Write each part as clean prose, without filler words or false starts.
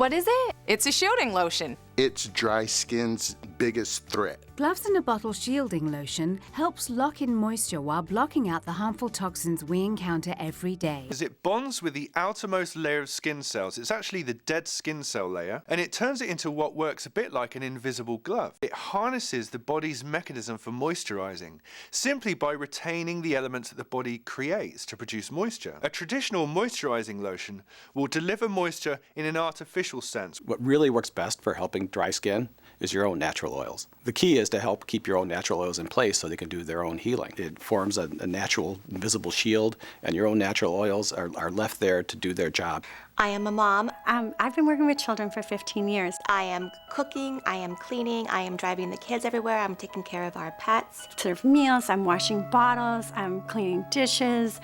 What is it? It's a shielding lotion. It's dry skin's biggest threat. Gloves in a Bottle Shielding Lotion helps lock in moisture while blocking out the harmful toxins we encounter every day. As it bonds with the outermost layer of skin cells, it's actually the dead skin cell layer, and it turns it into what works a bit like an invisible glove. It harnesses the body's mechanism for moisturizing, simply by retaining the elements that the body creates to produce moisture. A traditional moisturizing lotion will deliver moisture in an artificial sense. What really works best for helping dry skin is your own natural oils. The key is to help keep your own natural oils in place so they can do their own healing. It forms a natural, invisible shield, and your own natural oils are left there to do their job. I am a mom. I've been working with children for 15 years. I am cooking, I am cleaning, I am driving the kids everywhere, I'm taking care of our pets. Serve meals, I'm washing bottles, I'm cleaning dishes.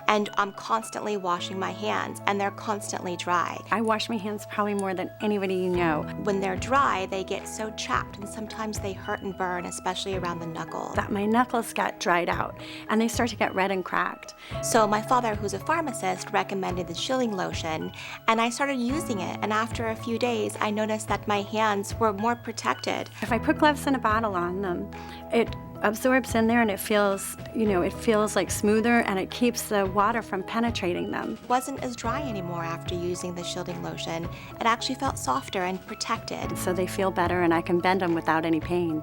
And I'm constantly washing my hands, and they're constantly dry. I wash my hands probably more than anybody you know. When they're dry, they get so chapped, and sometimes they hurt and burn, especially around the knuckles. My knuckles got dried out, and they start to get red and cracked. So my father, who's a pharmacist, recommended the shielding lotion, and I started using it, and after a few days, I noticed that my hands were more protected. If I put gloves in a bottle on them, it absorbs in there and it feels like smoother, and it keeps the water from penetrating them. It wasn't as dry anymore after using the shielding lotion. It actually felt softer and protected. So they feel better, and I can bend them without any pain.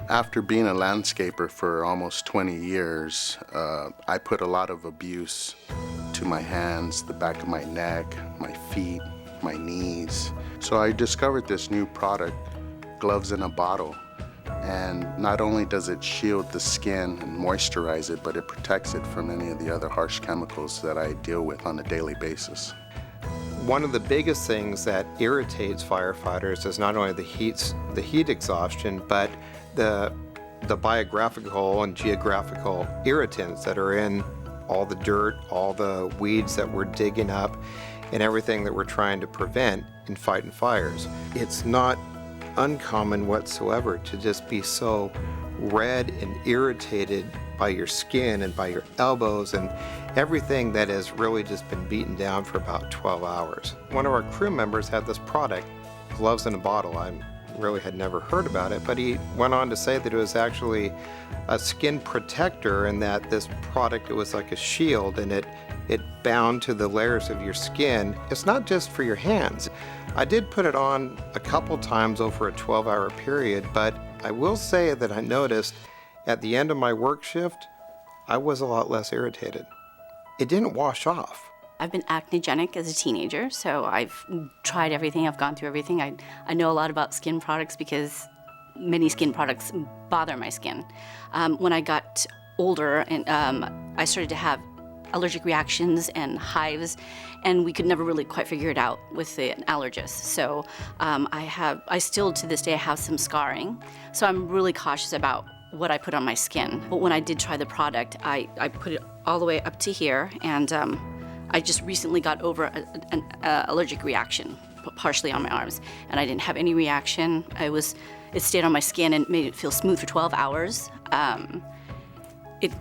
After being a landscaper for almost 20 years, I put a lot of abuse to my hands, the back of my neck, my feet, my knees. So I discovered this new product, Gloves in a Bottle. And not only does it shield the skin and moisturize it, but it protects it from any of the other harsh chemicals that I deal with on a daily basis. One of the biggest things that irritates firefighters is not only the heat exhaustion, but the biographical and geographical irritants that are in all the dirt, all the weeds that we're digging up, and everything that we're trying to prevent in fighting fires. It's not uncommon whatsoever to just be so red and irritated by your skin and by your elbows and everything that has really just been beaten down for about 12 hours. One of our crew members had this product, Gloves in a Bottle. I really had never heard about it, but he went on to say that it was actually a skin protector, and that this product, it was like a shield, and it bound to the layers of your skin. It's not just for your hands. I did put it on a couple times over a 12-hour period, but I will say that I noticed at the end of my work shift, I was a lot less irritated. It didn't wash off. I've been acnegenic as a teenager, so I've tried everything, I've gone through everything. I know a lot about skin products because many skin products bother my skin. When I got older, and I started to have allergic reactions and hives, and we could never really quite figure it out with an allergist. So I still to this day have some scarring, so I'm really cautious about what I put on my skin. But when I did try the product, I put it all the way up to here, and I just recently got over an allergic reaction, partially on my arms, and I didn't have any reaction. It stayed on my skin and made it feel smooth for 12 hours. It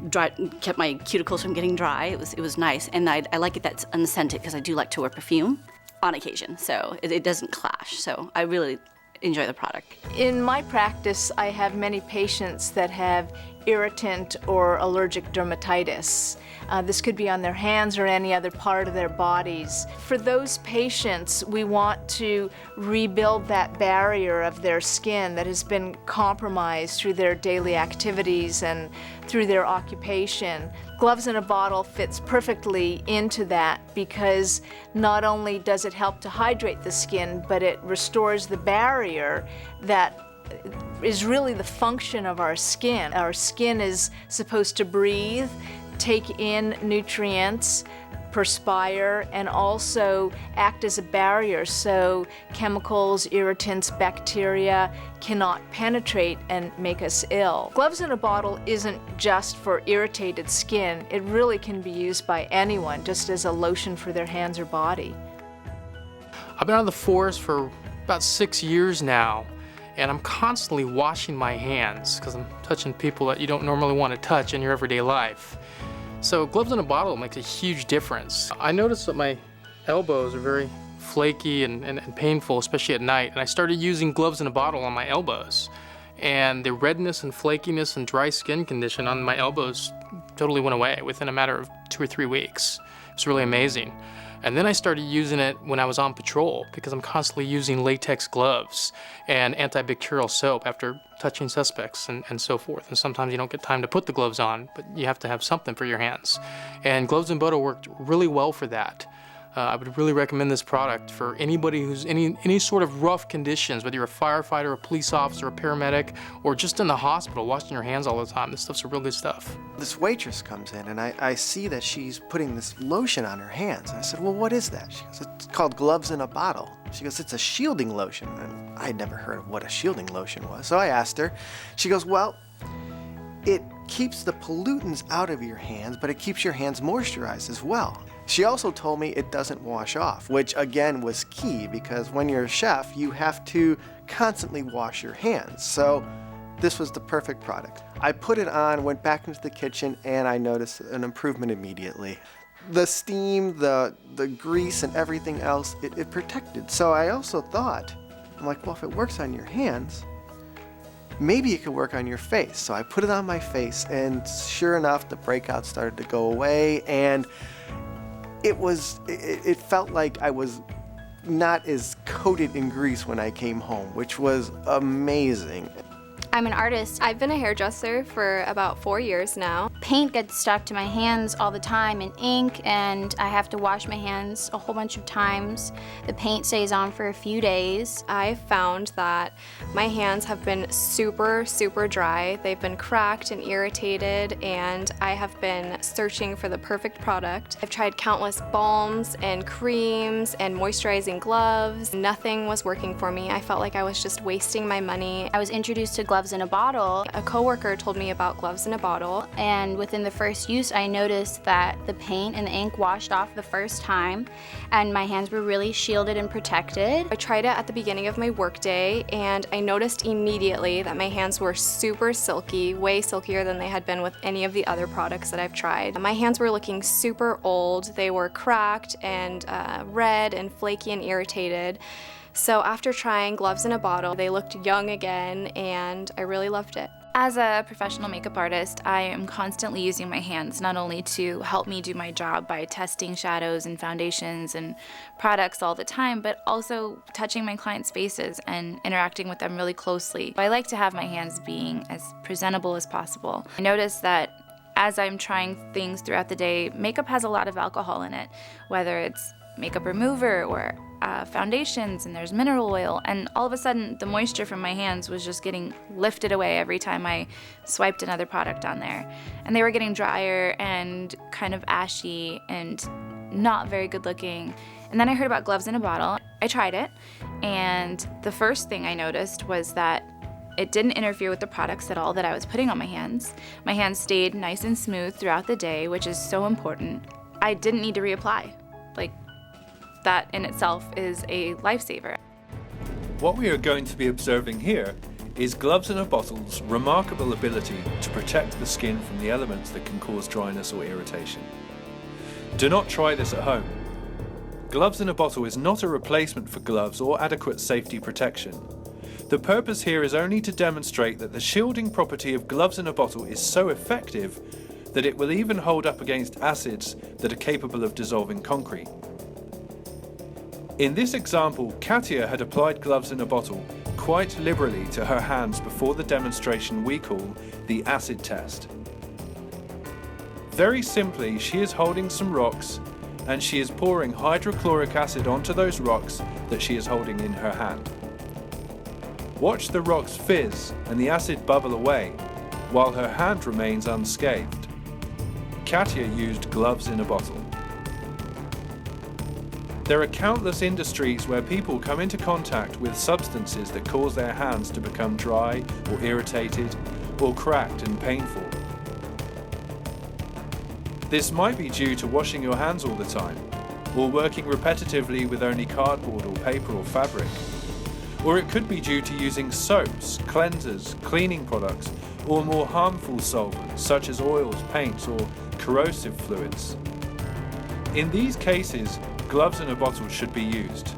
kept my cuticles from getting dry. It was nice, and I like it that's unscented because I do like to wear perfume on occasion, so it doesn't clash. So I really enjoy the product. In my practice, I have many patients that have irritant or allergic dermatitis. This could be on their hands or any other part of their bodies. For those patients, we want to rebuild that barrier of their skin that has been compromised through their daily activities and through their occupation. Gloves in a Bottle fits perfectly into that because not only does it help to hydrate the skin, but it restores the barrier that is really the function of our skin. Our skin is supposed to breathe, take in nutrients, perspire, and also act as a barrier so chemicals, irritants, bacteria cannot penetrate and make us ill. Gloves in a Bottle isn't just for irritated skin. It really can be used by anyone, just as a lotion for their hands or body. I've been on the force for about 6 years now, and I'm constantly washing my hands because I'm touching people that you don't normally want to touch in your everyday life. So Gloves in a Bottle makes a huge difference. I noticed that my elbows are very flaky and painful, especially at night. And I started using gloves in a bottle on my elbows. And the redness and flakiness and dry skin condition on my elbows totally went away within a matter of 2 or 3 weeks. It's really amazing. And then I started using it when I was on patrol because I'm constantly using latex gloves and antibacterial soap after touching suspects and so forth. And sometimes you don't get time to put the gloves on, but you have to have something for your hands. And Gloves and Bodo worked really well for that. I would really recommend this product for anybody who's any sort of rough conditions, whether you're a firefighter, a police officer, a paramedic, or just in the hospital washing your hands all the time. This stuff's real good stuff. This waitress comes in and I see that she's putting this lotion on her hands. I said, well, what is that? She goes, it's called Gloves in a Bottle. She goes, it's a shielding lotion. And I had never heard of what a shielding lotion was. So I asked her. She goes, well, it keeps the pollutants out of your hands, but it keeps your hands moisturized as well. She also told me it doesn't wash off, which again was key because when you're a chef, you have to constantly wash your hands. So this was the perfect product. I put it on, went back into the kitchen, and I noticed an improvement immediately. The steam, the grease, and everything else, it protected. So I also thought, I'm like, well, if it works on your hands, maybe it could work on your face. So I put it on my face, and sure enough, the breakouts started to go away, and it felt like I was not as coated in grease when I came home, which was amazing. I'm an artist. I've been a hairdresser for about 4 years now. Paint gets stuck to my hands all the time and ink, and I have to wash my hands a whole bunch of times. The paint stays on for a few days. I found that my hands have been super, super dry. They've been cracked and irritated, and I have been searching for the perfect product. I've tried countless balms and creams and moisturizing gloves. Nothing was working for me. I felt like I was just wasting my money. I was introduced to Gloves in a Bottle. A coworker told me about Gloves in a Bottle, and within the first use I noticed that the paint and the ink washed off the first time and my hands were really shielded and protected. I tried it at the beginning of my workday and I noticed immediately that my hands were super silky, way silkier than they had been with any of the other products that I've tried. My hands were looking super old. They were cracked and red and flaky and irritated. So after trying Gloves in a Bottle, they looked young again, and I really loved it. As a professional makeup artist, I am constantly using my hands not only to help me do my job by testing shadows and foundations and products all the time, but also touching my clients' faces and interacting with them really closely. I like to have my hands being as presentable as possible. I noticed that as I'm trying things throughout the day, makeup has a lot of alcohol in it, whether it's makeup remover or foundations, and there's mineral oil, and all of a sudden the moisture from my hands was just getting lifted away every time I swiped another product on there. And they were getting drier and kind of ashy and not very good looking. And then I heard about Gloves in a Bottle. I tried it, and the first thing I noticed was that it didn't interfere with the products at all that I was putting on my hands. My hands stayed nice and smooth throughout the day, which is so important. I didn't need to reapply. That in itself is a lifesaver. What we are going to be observing here is Gloves in a Bottle's remarkable ability to protect the skin from the elements that can cause dryness or irritation. Do not try this at home. Gloves in a Bottle is not a replacement for gloves or adequate safety protection. The purpose here is only to demonstrate that the shielding property of Gloves in a Bottle is so effective that it will even hold up against acids that are capable of dissolving concrete. In this example, Katia had applied Gloves in a Bottle quite liberally to her hands before the demonstration we call the acid test. Very simply, she is holding some rocks and she is pouring hydrochloric acid onto those rocks that she is holding in her hand. Watch the rocks fizz and the acid bubble away while her hand remains unscathed. Katia used Gloves in a Bottle. There are countless industries where people come into contact with substances that cause their hands to become dry or irritated or cracked and painful. This might be due to washing your hands all the time, or working repetitively with only cardboard or paper or fabric. Or it could be due to using soaps, cleansers, cleaning products, or more harmful solvents such as oils, paints, or corrosive fluids. In these cases, gloves in a bottle should be used.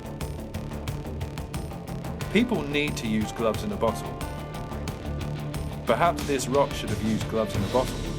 People need to use gloves in a bottle. Perhaps this rock should have used gloves in a bottle.